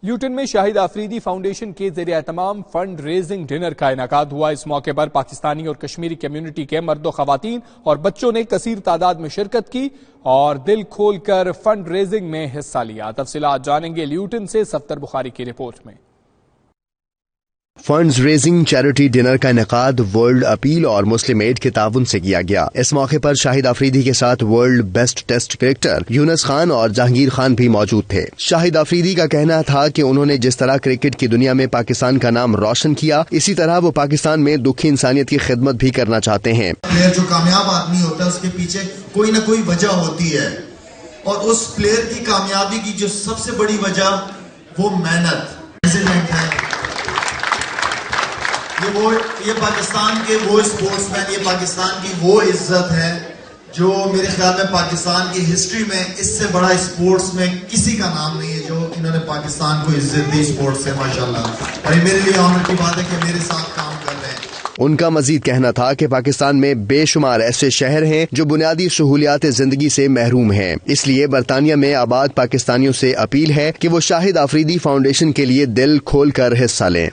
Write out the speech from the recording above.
لیوٹن میں شاہد آفریدی فاؤنڈیشن کے زیر اہتمام فنڈ ریزنگ ڈنر کا انعقاد ہوا۔ اس موقع پر پاکستانی اور کشمیری کمیونٹی کے مرد و خواتین اور بچوں نے کثیر تعداد میں شرکت کی اور دل کھول کر فنڈ ریزنگ میں حصہ لیا۔ تفصیلات جانیں گے لیوٹن سے صفدر بخاری کی رپورٹ میں۔ فنڈز ریزنگ چیریٹی ڈنر کا انعقاد ورلڈ اپیل اور مسلم ایڈ کے تعاون سے کیا گیا۔ اس موقع پر شاہد آفریدی کے ساتھ ورلڈ بیسٹ ٹیسٹ کرکٹر یونس خان اور جہانگیر خان بھی موجود تھے۔ شاہد آفریدی کا کہنا تھا کہ انہوں نے جس طرح کرکٹ کی دنیا میں پاکستان کا نام روشن کیا، اسی طرح وہ پاکستان میں دکھی انسانیت کی خدمت بھی کرنا چاہتے ہیں۔ پلیئر جو کامیاب آدمی ہوتا ہے اس کے پیچھے کوئی نہ کوئی وجہ ہوتی ہے، اور اس پلیئر کی کامیابی کی جو سب سے بڑی وجہ وہ محنت ہے۔ یہ پاکستان کے وہ اسپورٹس مین، یہ پاکستان کی وہ عزت ہے جو میرے خیال میں پاکستان کی ہسٹری میں اس سے بڑا اسپورٹس میں کسی کا نام نہیں ہے جو انہوں نے پاکستان کو عزت دی اسپورٹس سے، ماشاءاللہ۔ اور یہ میرے لیے آنر کی بات ہے کہ میرے ساتھ کام کر رہے ہیں۔ ان کا مزید کہنا تھا کہ پاکستان میں بے شمار ایسے شہر ہیں جو بنیادی سہولیات زندگی سے محروم ہیں، اس لیے برطانیہ میں آباد پاکستانیوں سے اپیل ہے کہ وہ شاہد آفریدی فاؤنڈیشن کے لیے دل کھول کر حصہ لیں۔